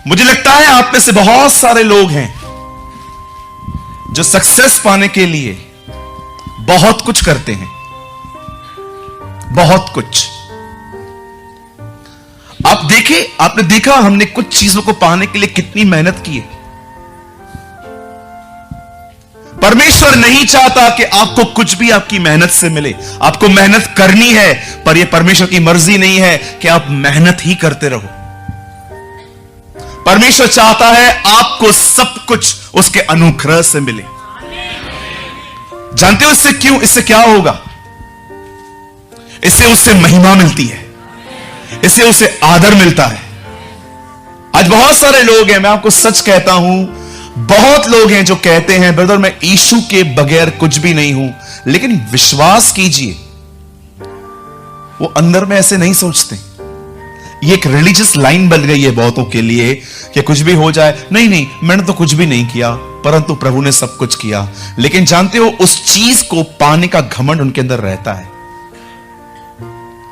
मुझे लगता है आप में से बहुत सारे लोग हैं जो सक्सेस पाने के लिए बहुत कुछ करते हैं, बहुत कुछ। आपने देखा हमने कुछ चीजों को पाने के लिए कितनी मेहनत की है। परमेश्वर नहीं चाहता कि आपको कुछ भी आपकी मेहनत से मिले। आपको मेहनत करनी है, पर यह परमेश्वर की मर्जी नहीं है कि आप मेहनत ही करते रहो। परमेश्वर चाहता है आपको सब कुछ उसके अनुग्रह से मिले। जानते हो इससे क्यों? इससे क्या होगा? इससे उससे महिमा मिलती है, इससे उसे आदर मिलता है। आज बहुत सारे लोग हैं, मैं आपको सच कहता हूं, बहुत लोग हैं जो कहते हैं ब्रदर मैं यीशु के बगैर कुछ भी नहीं हूं। लेकिन विश्वास कीजिए, वो अंदर में ऐसे नहीं सोचते। ये एक रिलीजियस लाइन बन गई है बहुतों के लिए कि कुछ भी हो जाए, नहीं नहीं मैंने तो कुछ भी नहीं किया, परंतु प्रभु ने सब कुछ किया। लेकिन जानते हो उस चीज को पाने का घमंड उनके अंदर रहता है।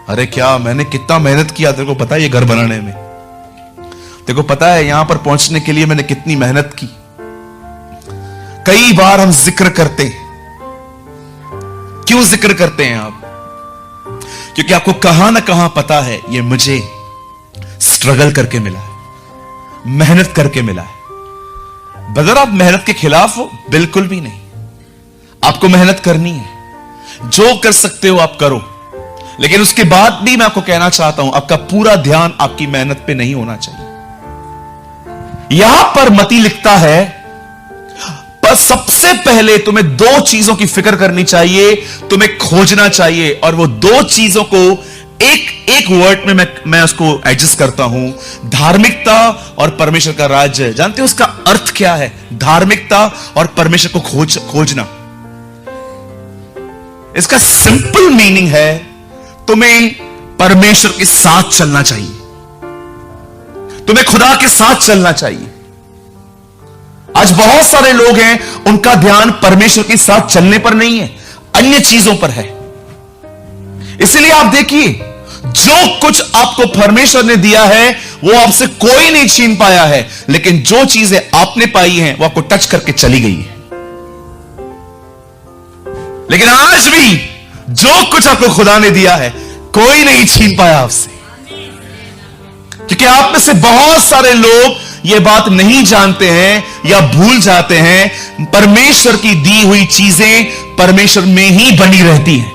अरे क्या मैंने कितना मेहनत किया, तेरे को पता है ये घर बनाने में, तेरे को पता है यहां पर पहुंचने के लिए मैंने कितनी मेहनत की। कई बार हम जिक्र करते हैं। क्यों जिक्र करते हैं आप? क्योंकि आपको कहां ना कहां पता है ये मुझे स्ट्रगल करके मिला है, मेहनत करके मिला है। बगैर आप मेहनत के खिलाफ हो? बिल्कुल भी नहीं। आपको मेहनत करनी है, जो कर सकते हो आप करो। लेकिन उसके बाद भी मैं आपको कहना चाहता हूं, आपका पूरा ध्यान आपकी मेहनत पे नहीं होना चाहिए। यहां पर मती लिखता है, पर सबसे पहले तुम्हें दो चीजों की फिक्र करनी चाहिए, तुम्हें खोजना चाहिए। और वो दो चीजों को एक वर्ड में मैं उसको एडजस्ट करता हूं, धार्मिकता और परमेश्वर का राज्य। जानते हो उसका अर्थ क्या है? धार्मिकता और परमेश्वर को खोजना। इसका सिंपल मीनिंग है, तुम्हें परमेश्वर के साथ चलना चाहिए, तुम्हें खुदा के साथ चलना चाहिए। आज बहुत सारे लोग हैं, उनका ध्यान परमेश्वर के साथ चलने पर नहीं है, अन्य चीजों पर है। इसलिए आप देखिए, जो कुछ आपको परमेश्वर ने दिया है वो आपसे कोई नहीं छीन पाया है, लेकिन जो चीजें आपने पाई हैं वो आपको टच करके चली गई है। लेकिन आज भी जो कुछ आपको खुदा ने दिया है कोई नहीं छीन पाया आपसे। क्योंकि आप में से बहुत सारे लोग ये बात नहीं जानते हैं या भूल जाते हैं, परमेश्वर की दी हुई चीजें परमेश्वर में ही बनी रहती हैं।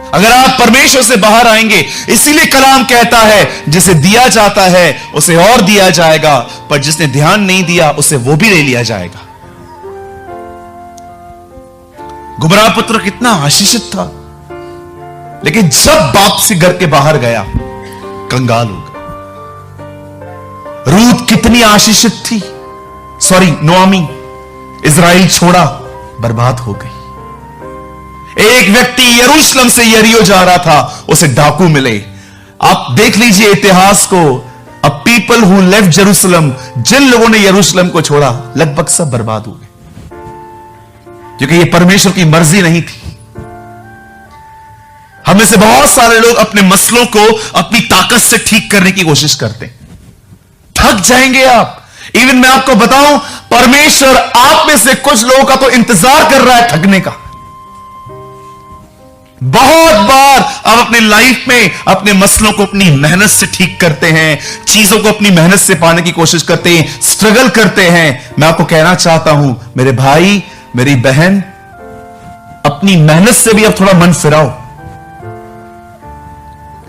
अगर आप परमेश्वर से बाहर आएंगे, इसीलिए कलाम कहता है जिसे दिया जाता है उसे और दिया जाएगा, पर जिसने ध्यान नहीं दिया उसे वो भी ले लिया जाएगा। गुमराह पुत्र कितना आशीषित था, लेकिन जब बाप से घर के बाहर गया कंगाल हो गया। रूत कितनी आशीषित थी, नोआमी, इजराइल छोड़ा, बर्बाद हो गई। एक व्यक्ति यरूशलेम से यरीहो जा रहा था, उसे डाकू मिले। आप देख लीजिए इतिहास को, a people who left Jerusalem, जिन लोगों ने यरूशलेम को छोड़ा लगभग सब बर्बाद हो गए, क्योंकि यह परमेश्वर की मर्जी नहीं थी। हमें से बहुत सारे लोग अपने मसलों को अपनी ताकत से ठीक करने की कोशिश करते हैं, थक जाएंगे आप। इवन मैं आपको बताऊं, परमेश्वर आप में से कुछ लोगों का तो इंतजार कर रहा है थकने का। बहुत बार आप अपनी लाइफ में अपने मसलों को अपनी मेहनत से ठीक करते हैं, चीजों को अपनी मेहनत से पाने की कोशिश करते हैं, स्ट्रगल करते हैं। मैं आपको कहना चाहता हूं मेरे भाई, मेरी बहन, अपनी मेहनत से भी अब थोड़ा मन फिराओ।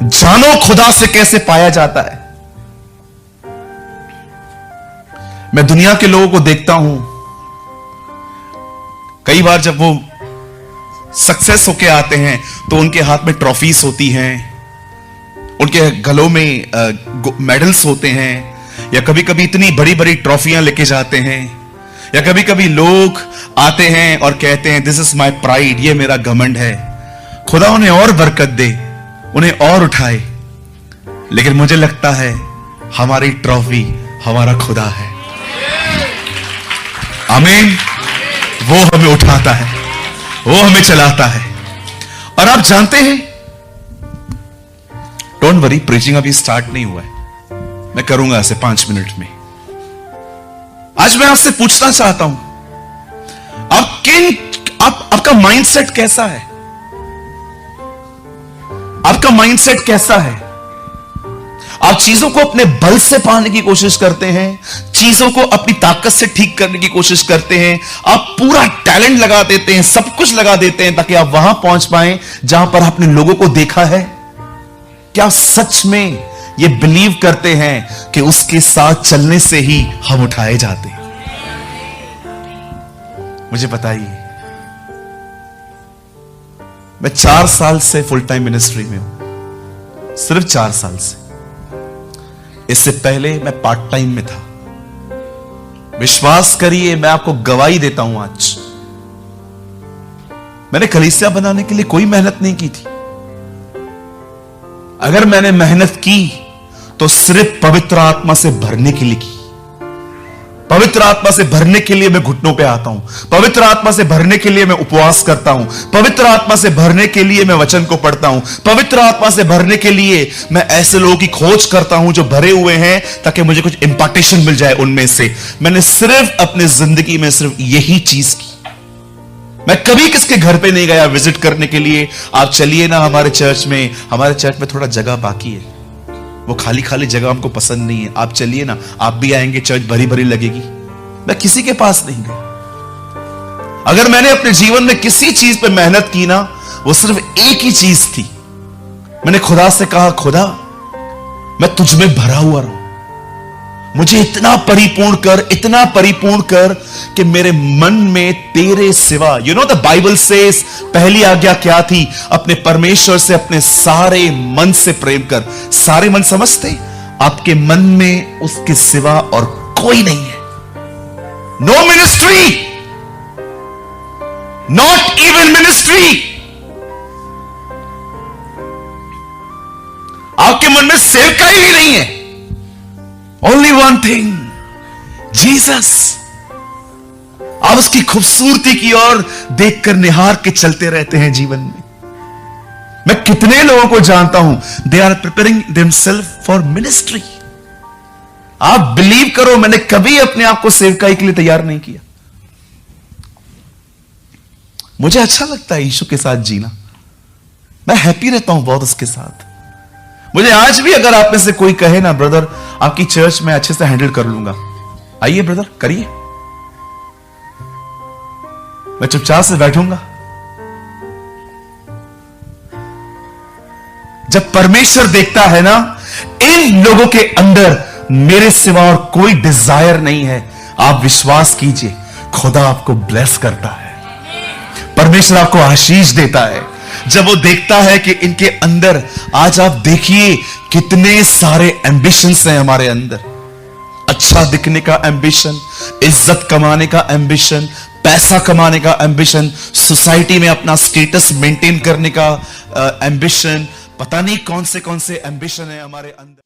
जानो खुदा से कैसे पाया जाता है। मैं दुनिया के लोगों को देखता हूं, कई बार जब वो सक्सेस होके आते हैं तो उनके हाथ में ट्रॉफीज होती हैं, उनके गलों में मेडल्स होते हैं, या कभी कभी इतनी बड़ी बड़ी ट्रॉफियां लेके जाते हैं, या कभी कभी लोग आते हैं और कहते हैं दिस इज माई प्राइड, ये मेरा घमंड है। खुदा उन्हें और बरकत दे, उन्हें और उठाए। लेकिन मुझे लगता है हमारी ट्रॉफी हमारा खुदा है। आमीन। वो हमें उठाता है, वो हमें चलाता है। और आप जानते हैं, डोंट वरी, प्रीचिंग अभी स्टार्ट नहीं हुआ है, मैं करूंगा ऐसे 5 मिनट में। आज मैं आपसे पूछना चाहता हूं, आपका माइंडसेट कैसा है? आपका माइंडसेट कैसा है? आप चीजों को अपने बल से पाने की कोशिश करते हैं, चीजों को अपनी ताकत से ठीक करने की कोशिश करते हैं, आप पूरा टैलेंट लगा देते हैं, सब कुछ लगा देते हैं ताकि आप वहां पहुंच पाएं जहां पर आपने लोगों को देखा है। क्या सच में ये बिलीव करते हैं कि उसके साथ चलने से ही हम उठाए जाते हैं? मुझे बताइए। मैं 4 साल से फुल टाइम मिनिस्ट्री में हूं, सिर्फ 4 साल से। इससे पहले मैं पार्ट टाइम में था। विश्वास करिए, मैं आपको गवाही देता हूं आज, मैंने कलीसिया बनाने के लिए कोई मेहनत नहीं की थी। अगर मैंने मेहनत की तो सिर्फ पवित्र आत्मा से भरने के लिए की। पवित्र आत्मा से भरने के लिए मैं घुटनों पे आता हूं, पवित्र आत्मा से भरने के लिए मैं उपवास करता हूं, पवित्र आत्मा से भरने के लिए मैं वचन को पढ़ता हूं, पवित्र आत्मा से भरने के लिए मैं ऐसे लोगों की खोज करता हूं जो भरे हुए हैं ताकि मुझे कुछ इंपार्टेशन मिल जाए उनमें से। मैंने सिर्फ अपनी जिंदगी में सिर्फ यही चीज की। मैं कभी किसके घर पे नहीं गया विजिट करने के लिए। आप चलिए ना हमारे चर्च में थोड़ा जगह बाकी है, वो खाली खाली जगह हमको पसंद नहीं है। आप चलिए ना, आप भी आएंगे, चर्च भरी भरी लगेगी। मैं किसी के पास नहीं गया। अगर मैंने अपने जीवन में किसी चीज पे मेहनत की ना, वो सिर्फ एक ही चीज थी। मैंने खुदा से कहा, खुदा मैं तुझ में भरा हुआ रहूं, मुझे इतना परिपूर्ण कर कि मेरे मन में तेरे सिवा, you know the Bible says, पहली आज्ञा क्या थी? अपने परमेश्वर से अपने सारे मन से प्रेम कर। सारे मन समझते? आपके मन में उसके सिवा और कोई नहीं है। No ministry, not even ministry. आपके मन में सेवकाई भी नहीं है। Only one thing, Jesus. आप उसकी खूबसूरती की ओर देखकर निहार के चलते रहते हैं जीवन में। मैं कितने लोगों को जानता हूं, they are preparing themselves for ministry. आप बिलीव करो, मैंने कभी अपने आप को सेवकाई के लिए तैयार नहीं किया। मुझे अच्छा लगता है यीशु के साथ जीना, मैं हैप्पी रहता हूं बहुत उसके साथ। मुझे आज भी अगर आप में से कोई कहे ना, ब्रदर आपकी चर्च में अच्छे से हैंडल कर लूंगा, आइए ब्रदर करिए, मैं चुपचाप से बैठूंगा। जब परमेश्वर देखता है ना, इन लोगों के अंदर मेरे सिवा और कोई डिजायर नहीं है, आप विश्वास कीजिए, खुदा आपको ब्लेस करता है, परमेश्वर आपको आशीष देता है। जब वो देखता है कि इनके अंदर, आज आप देखिए कितने सारे एम्बिशंस हैं हमारे अंदर। अच्छा दिखने का एम्बिशन, इज्जत कमाने का एम्बिशन, पैसा कमाने का एम्बिशन, सोसाइटी में अपना स्टेटस मेंटेन करने का एम्बिशन, पता नहीं कौन से एम्बिशन है हमारे अंदर।